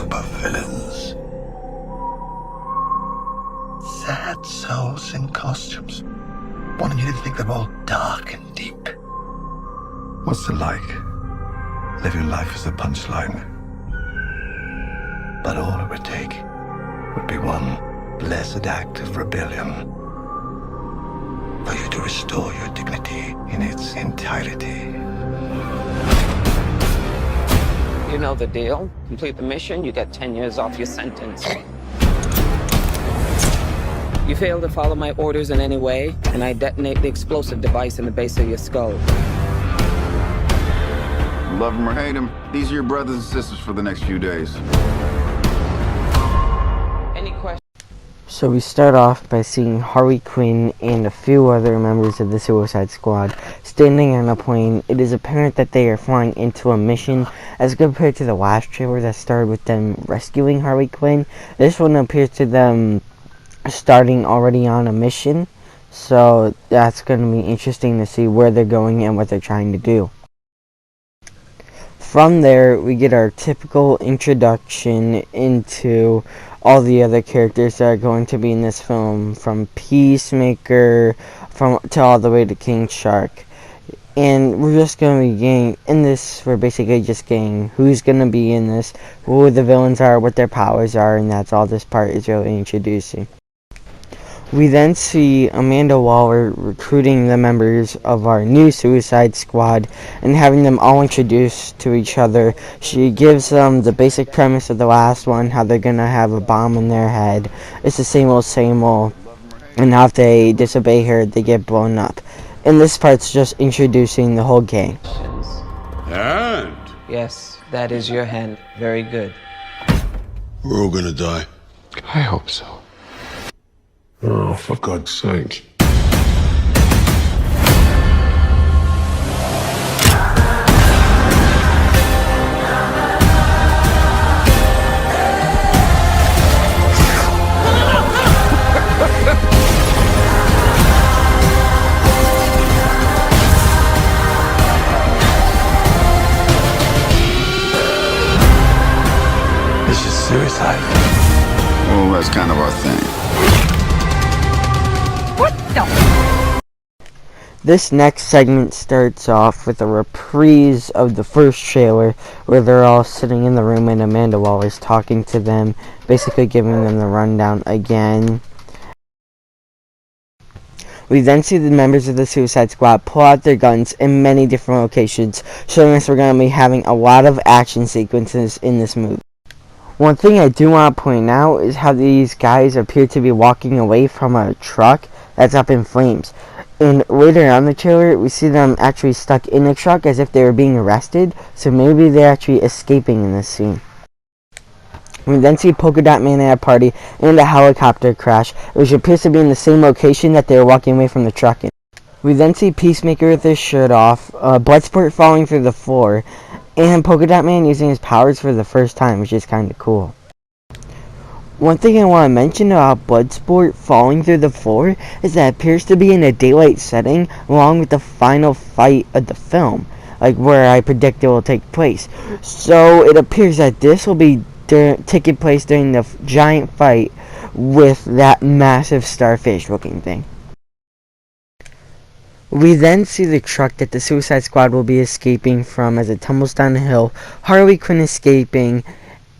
group of villains. Sad souls in costumes. Wanting you to think they're all dark and deep. What's it like? Living life as a punchline. But all it would take would be one blessed act of rebellion for you to restore your dignity in its entirety. You know the deal. Complete the mission, you get 10 years off your sentence. You fail to follow my orders in any way, and I detonate the explosive device in the base of your skull. Love him or hate him, these are your brothers and sisters for the next few days. Any questions? So we start off by seeing Harley Quinn and a few other members of the Suicide Squad standing on a plane. It is apparent that they are flying into a mission as compared to the last trailer that started with them rescuing Harley Quinn. This one appears to them starting already on a mission, so that's going to be interesting to see where they're going and what they're trying to do. From there, we get our typical introduction into all the other characters that are going to be in this film, from Peacemaker to all the way to King Shark. And we're just going to be getting, in this, we're basically just getting who's going to be in this, who the villains are, what their powers are, and that's all this part is really introducing. We then see Amanda Waller recruiting the members of our new Suicide Squad and having them all introduced to each other. She gives them the basic premise of the last one, how they're gonna have a bomb in their head. It's the same old, and how if they disobey her, they get blown up. And this part's just introducing the whole gang. And? Yes, that is your hand. Very good. We're all gonna die. I hope so. Oh, for God's sake. This is suicide. Well, that's kind of our thing. This next segment starts off with a reprise of the first trailer where they're all sitting in the room and Amanda Waller's talking to them, basically giving them the rundown again. We then see the members of the Suicide Squad pull out their guns in many different locations, showing us we're going to be having a lot of action sequences in this movie. One thing I do want to point out is how these guys appear to be walking away from a truck that's up in flames. And later on in the trailer, we see them actually stuck in a truck as if they were being arrested, so maybe they're actually escaping in this scene. We then see Polka Dot Man at a party and a helicopter crash, which appears to be in the same location that they were walking away from the truck in. We then see Peacemaker with his shirt off, Bloodsport falling through the floor, and Polka Dot Man using his powers for the first time, which is kind of cool. One thing I want to mention about Bloodsport falling through the floor is that it appears to be in a daylight setting along with the final fight of the film, like where I predict it will take place. So it appears that this will be taking place during the giant fight with that massive starfish looking thing. We then see the truck that the Suicide Squad will be escaping from as it tumbles down the hill, Harley Quinn escaping,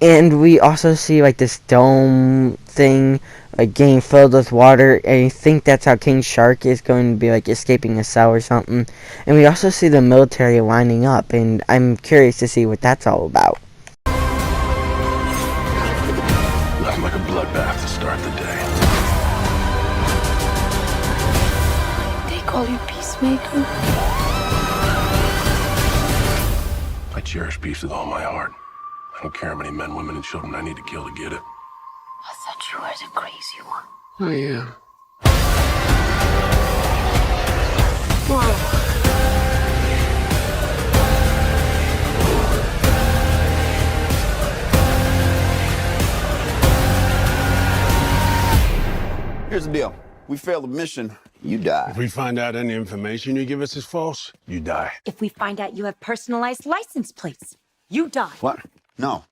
and we also see like this dome thing like getting filled with water, and I think that's how King Shark is going to be like escaping a cell or something. And we also see the military lining up, and I'm curious to see what that's all about. Nothing like a bloodbath to start the day. They call you Peacemaker? I cherish peace with all my heart. I don't care how many men, women, and children I need to kill to get it. I thought you were the crazy one. I am. Here's the deal. We fail the mission, you die. If we find out any information you give us is false, you die. If we find out you have personalized license plates, you die. What? No.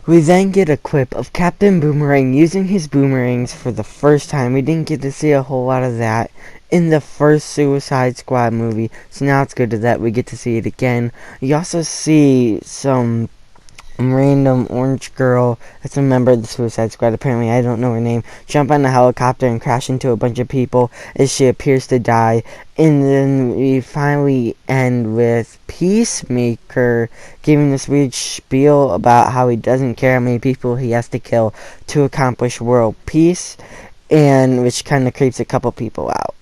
We then get a clip of Captain Boomerang using his boomerangs for the first time. We didn't get to see a whole lot of that in the first Suicide Squad movie, so now it's good that we get to see it again. You also see some random orange girl that's a member of the Suicide Squad, apparently, I don't know her name, jump on a helicopter and crash into a bunch of people as she appears to die. And then we finally end with Peacemaker giving this weird spiel about how he doesn't care how many people he has to kill to accomplish world peace, and which kind of creeps a couple people out.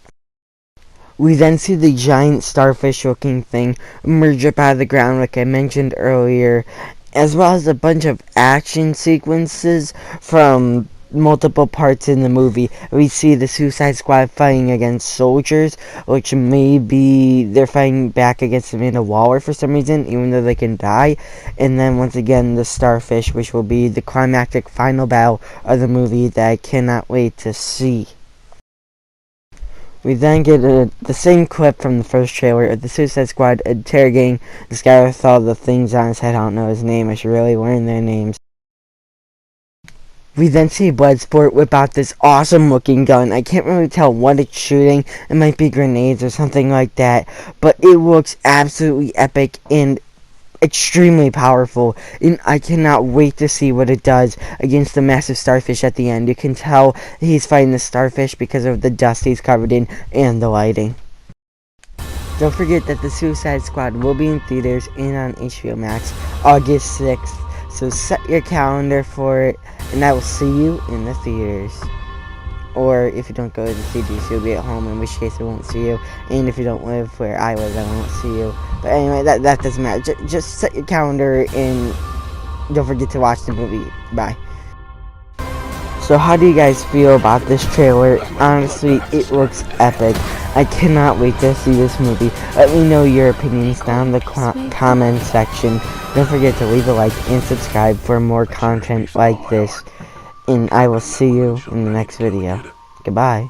We then see the giant starfish looking thing emerge up out of the ground like I mentioned earlier, as well as a bunch of action sequences from multiple parts in the movie. We see the Suicide Squad fighting against soldiers, which maybe they're fighting back against Amanda Waller for some reason, even though they can die. And then once again the starfish, which will be the climactic final battle of the movie that I cannot wait to see. We then get the same clip from the first trailer of the Suicide Squad interrogating this guy with all the things on his head. I don't know his name. I should really learn their names. We then see Bloodsport whip out this awesome looking gun. I can't really tell what it's shooting. It might be grenades or something like that. But it looks absolutely epic and extremely powerful, and I cannot wait to see what it does against the massive starfish at the end. You can tell he's fighting the starfish because of the dust he's covered in and the lighting. Don't forget that the Suicide Squad will be in theaters and on HBO Max August 6th, so set your calendar for it, and I will see you in the theaters. Or if you don't go to the theaters, you'll be at home, in which case I won't see you. And if you don't live where I live, I won't see you. But anyway, that doesn't matter. Just set your calendar and don't forget to watch the movie. Bye. So how do you guys feel about this trailer? Honestly, it looks epic. I cannot wait to see this movie. Let me know your opinions down in the comment section. Don't forget to leave a like and subscribe for more content like this. And I will see you in the next video. Goodbye.